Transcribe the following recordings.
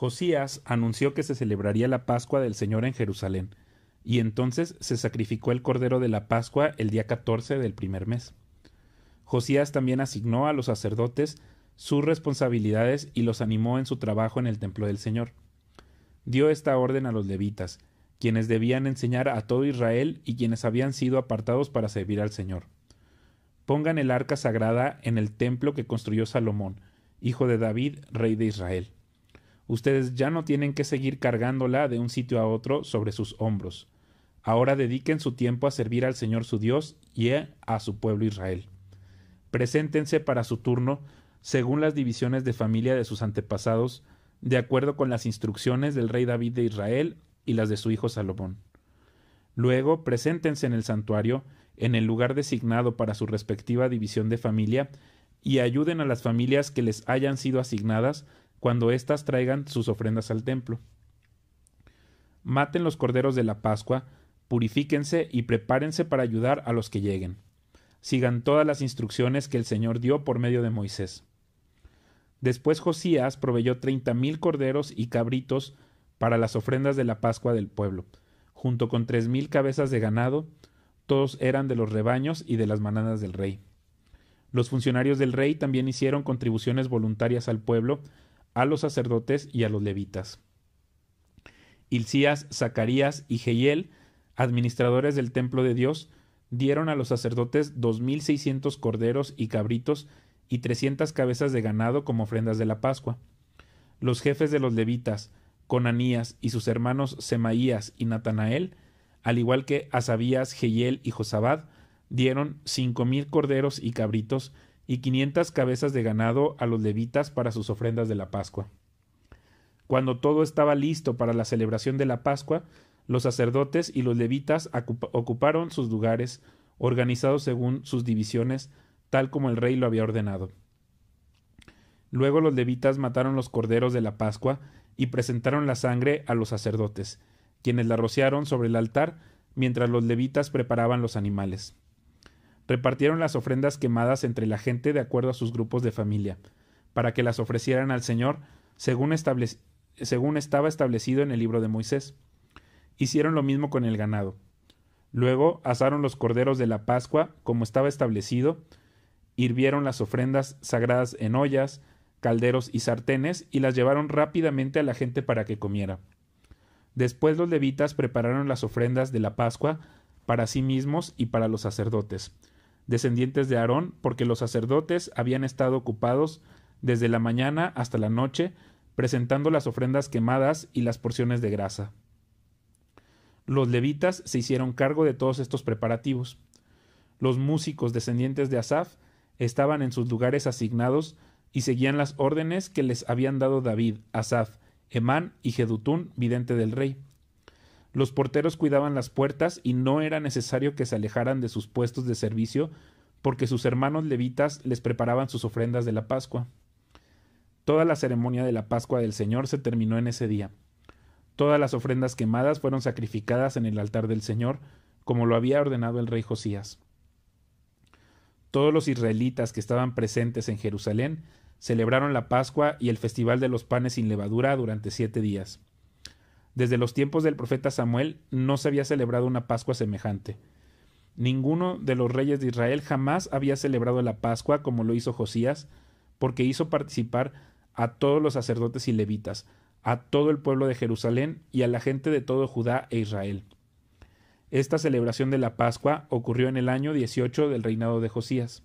Josías anunció que se celebraría la Pascua del Señor en Jerusalén, y entonces se sacrificó el cordero de la Pascua el día 14 del primer mes. Josías también asignó a los sacerdotes sus responsabilidades y los animó en su trabajo en el templo del Señor. Dio esta orden a los levitas, quienes debían enseñar a todo Israel y quienes habían sido apartados para servir al Señor. Pongan el arca sagrada en el templo que construyó Salomón, hijo de David, rey de Israel. Ustedes ya no tienen que seguir cargándola de un sitio a otro sobre sus hombros. Ahora dediquen su tiempo a servir al Señor su Dios y a su pueblo Israel. Preséntense para su turno según las divisiones de familia de sus antepasados, de acuerdo con las instrucciones del rey David de Israel y las de su hijo Salomón. Luego, preséntense en el santuario, en el lugar designado para su respectiva división de familia, y ayuden a las familias que les hayan sido asignadas cuando éstas traigan sus ofrendas al templo. Maten los corderos de la Pascua, purifíquense y prepárense para ayudar a los que lleguen. Sigan todas las instrucciones que el Señor dio por medio de Moisés. Después Josías proveyó 30,000 corderos y cabritos para las ofrendas de la Pascua del pueblo, junto con 3,000 cabezas de ganado. Todos eran de los rebaños y de las manadas del rey. Los funcionarios del rey también hicieron contribuciones voluntarias al pueblo, a los sacerdotes y a los levitas. Hilcías, Zacarías y Jehiel, administradores del templo de Dios, dieron a los sacerdotes 2,600 corderos y cabritos y 300 cabezas de ganado como ofrendas de la Pascua. Los jefes de los levitas, Conanías y sus hermanos Semaías y Natanael, al igual que Asabías, Jehiel y Josabad, dieron 5,000 corderos y cabritos y 500 cabezas de ganado a los levitas para sus ofrendas de la Pascua. Cuando todo estaba listo para la celebración de la Pascua, los sacerdotes y los levitas ocuparon sus lugares, organizados según sus divisiones, tal como el rey lo había ordenado. Luego los levitas mataron los corderos de la Pascua y presentaron la sangre a los sacerdotes, quienes la rociaron sobre el altar mientras los levitas preparaban los animales. Repartieron las ofrendas quemadas entre la gente de acuerdo a sus grupos de familia, para que las ofrecieran al Señor según estaba establecido en el libro de Moisés. Hicieron lo mismo con el ganado. Luego asaron los corderos de la Pascua como estaba establecido, hirvieron las ofrendas sagradas en ollas, calderos y sartenes y las llevaron rápidamente a la gente para que comiera. Después los levitas prepararon las ofrendas de la Pascua para sí mismos y para los sacerdotes, descendientes de Aarón, porque los sacerdotes habían estado ocupados desde la mañana hasta la noche presentando las ofrendas quemadas y las porciones de grasa. Los levitas se hicieron cargo de todos estos preparativos. Los músicos descendientes de Asaf estaban en sus lugares asignados y seguían las órdenes que les habían dado David, Asaf, Emán y Jedutún, vidente del rey. Los porteros cuidaban las puertas y no era necesario que se alejaran de sus puestos de servicio porque sus hermanos levitas les preparaban sus ofrendas de la Pascua. Toda la ceremonia de la Pascua del Señor se terminó en ese día. Todas las ofrendas quemadas fueron sacrificadas en el altar del Señor, como lo había ordenado el rey Josías. Todos los israelitas que estaban presentes en Jerusalén celebraron la Pascua y el festival de los panes sin levadura durante 7 días. Desde los tiempos del profeta Samuel no se había celebrado una Pascua semejante. Ninguno de los reyes de Israel jamás había celebrado la Pascua como lo hizo Josías, porque hizo participar a todos los sacerdotes y levitas, a todo el pueblo de Jerusalén y a la gente de todo Judá e Israel. Esta celebración de la Pascua ocurrió en el año 18 del reinado de Josías.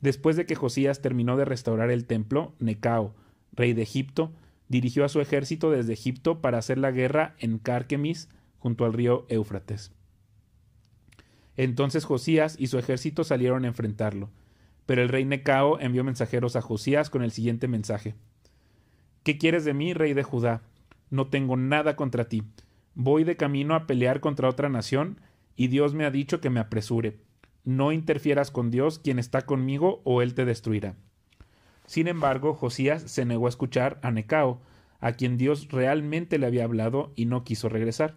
Después de que Josías terminó de restaurar el templo, Necao, rey de Egipto, dirigió a su ejército desde Egipto para hacer la guerra en Carquemis, junto al río Éufrates. Entonces Josías y su ejército salieron a enfrentarlo, pero el rey Necao envió mensajeros a Josías con el siguiente mensaje: ¿Qué quieres de mí, rey de Judá? No tengo nada contra ti. Voy de camino a pelear contra otra nación, y Dios me ha dicho que me apresure. No interfieras con Dios, quien está conmigo, o él te destruirá. Sin embargo, Josías se negó a escuchar a Necao, a quien Dios realmente le había hablado, y no quiso regresar.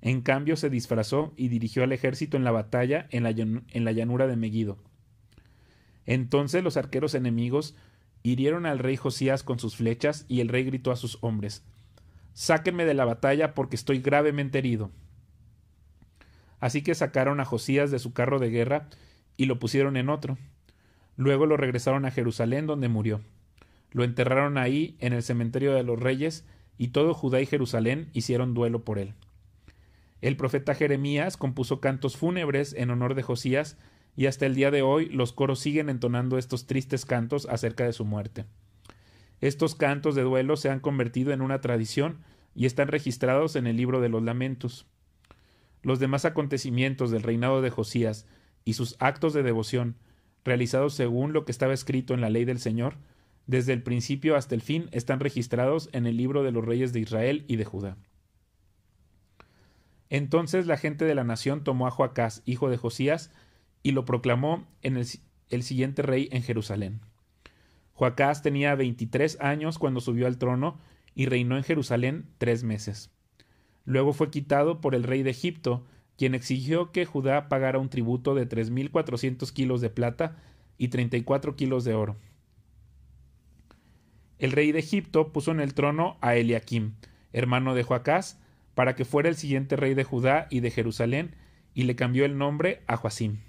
En cambio, se disfrazó y dirigió al ejército en la batalla en la llanura de Megido. Entonces los arqueros enemigos hirieron al rey Josías con sus flechas, y el rey gritó a sus hombres: «Sáquenme de la batalla, porque estoy gravemente herido». Así que sacaron a Josías de su carro de guerra y lo pusieron en otro. Luego lo regresaron a Jerusalén, donde murió. Lo enterraron ahí, en el cementerio de los reyes, y todo Judá y Jerusalén hicieron duelo por él. El profeta Jeremías compuso cantos fúnebres en honor de Josías, y hasta el día de hoy los coros siguen entonando estos tristes cantos acerca de su muerte. Estos cantos de duelo se han convertido en una tradición y están registrados en el libro de los lamentos. Los demás acontecimientos del reinado de Josías y sus actos de devoción, realizados según lo que estaba escrito en la ley del Señor, desde el principio hasta el fin, están registrados en el libro de los reyes de Israel y de Judá. Entonces la gente de la nación tomó a Joacás, hijo de Josías, y lo proclamó en el siguiente rey en Jerusalén. Joacás tenía 23 años cuando subió al trono y reinó en Jerusalén 3 meses. Luego fue quitado por el rey de Egipto, quien exigió que Judá pagara un tributo de 3,400 kilos de plata y 34 kilos de oro. El rey de Egipto puso en el trono a Eliakim, hermano de Joacás, para que fuera el siguiente rey de Judá y de Jerusalén, y le cambió el nombre a Joacim.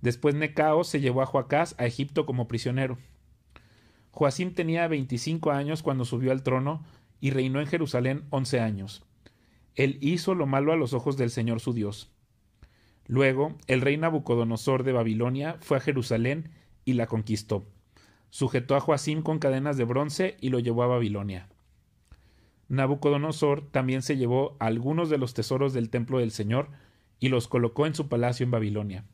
Después Necao se llevó a Joacás a Egipto como prisionero. Joacim tenía 25 años cuando subió al trono y reinó en Jerusalén 11 años. Él hizo lo malo a los ojos del Señor su Dios. Luego, el rey Nabucodonosor de Babilonia fue a Jerusalén y la conquistó. Sujetó a Joacim con cadenas de bronce y lo llevó a Babilonia. Nabucodonosor también se llevó algunos de los tesoros del templo del Señor y los colocó en su palacio en Babilonia.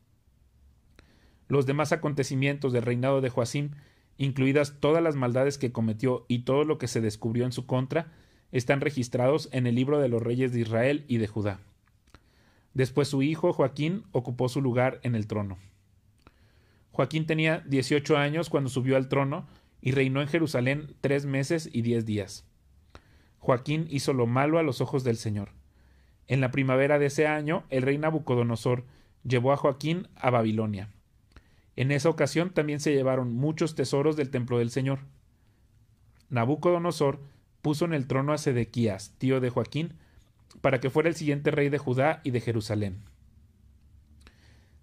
Los demás acontecimientos del reinado de Joacim, incluidas todas las maldades que cometió y todo lo que se descubrió en su contra, están registrados en el libro de los reyes de Israel y de Judá. Después su hijo Joaquín ocupó su lugar en el trono. Joaquín tenía 18 años cuando subió al trono y reinó en Jerusalén 3 meses y 10 días. Joaquín hizo lo malo a los ojos del Señor. En la primavera de ese año, el rey Nabucodonosor llevó a Joaquín a Babilonia. En esa ocasión también se llevaron muchos tesoros del templo del Señor. Nabucodonosor puso en el trono a Sedequías, tío de Joaquín, para que fuera el siguiente rey de Judá y de Jerusalén.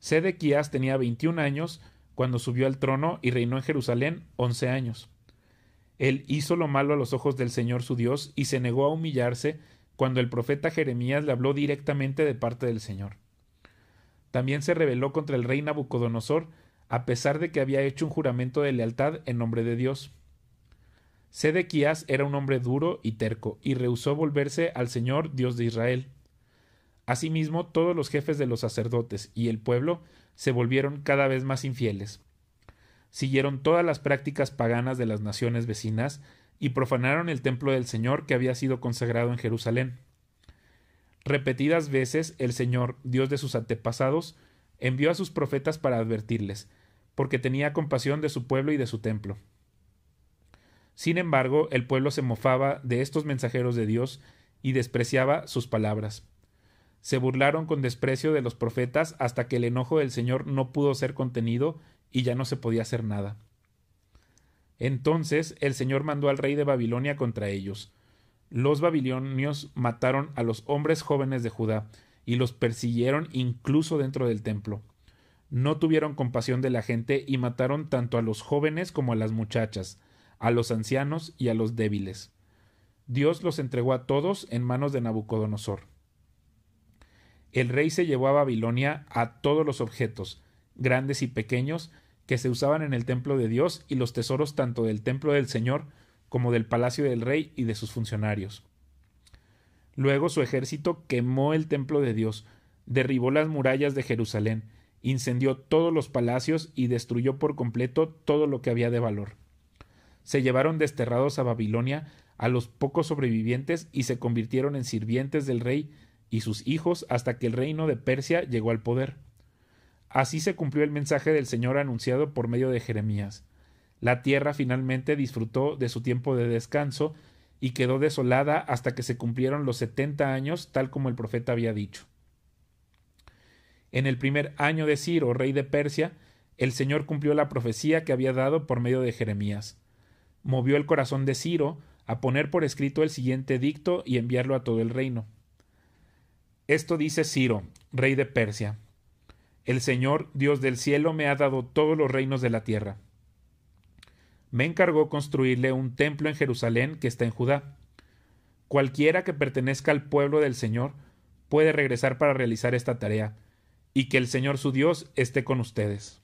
Sedequías tenía 21 años cuando subió al trono y reinó en Jerusalén 11 años. Él hizo lo malo a los ojos del Señor su Dios y se negó a humillarse cuando el profeta Jeremías le habló directamente de parte del Señor. También se rebeló contra el rey Nabucodonosor, a pesar de que había hecho un juramento de lealtad en nombre de Dios. Sedequías era un hombre duro y terco, y rehusó volverse al Señor Dios de Israel. Asimismo, todos los jefes de los sacerdotes y el pueblo se volvieron cada vez más infieles. Siguieron todas las prácticas paganas de las naciones vecinas y profanaron el templo del Señor que había sido consagrado en Jerusalén. Repetidas veces el Señor, Dios de sus antepasados, envió a sus profetas para advertirles, porque tenía compasión de su pueblo y de su templo. Sin embargo, el pueblo se mofaba de estos mensajeros de Dios y despreciaba sus palabras. Se burlaron con desprecio de los profetas hasta que el enojo del Señor no pudo ser contenido y ya no se podía hacer nada. Entonces el Señor mandó al rey de Babilonia contra ellos. Los babilonios mataron a los hombres jóvenes de Judá y los persiguieron incluso dentro del templo. No tuvieron compasión de la gente y mataron tanto a los jóvenes como a las muchachas, a los ancianos y a los débiles. Dios los entregó a todos en manos de Nabucodonosor. El rey se llevó a Babilonia a todos los objetos, grandes y pequeños, que se usaban en el templo de Dios y los tesoros tanto del templo del Señor como del palacio del rey y de sus funcionarios. Luego su ejército quemó el templo de Dios, derribó las murallas de Jerusalén, incendió todos los palacios y destruyó por completo todo lo que había de valor. Se llevaron desterrados a Babilonia a los pocos sobrevivientes y se convirtieron en sirvientes del rey y sus hijos hasta que el reino de Persia llegó al poder. Así se cumplió el mensaje del Señor anunciado por medio de Jeremías. La tierra finalmente disfrutó de su tiempo de descanso y quedó desolada hasta que se cumplieron los 70 años, tal como el profeta había dicho. En el primer año de Ciro, rey de Persia, el Señor cumplió la profecía que había dado por medio de Jeremías. Movió el corazón de Ciro a poner por escrito el siguiente edicto y enviarlo a todo el reino. Esto dice Ciro, rey de Persia: El Señor, Dios del cielo, me ha dado todos los reinos de la tierra. Me encargó construirle un templo en Jerusalén que está en Judá. Cualquiera que pertenezca al pueblo del Señor puede regresar para realizar esta tarea, y que el Señor su Dios esté con ustedes.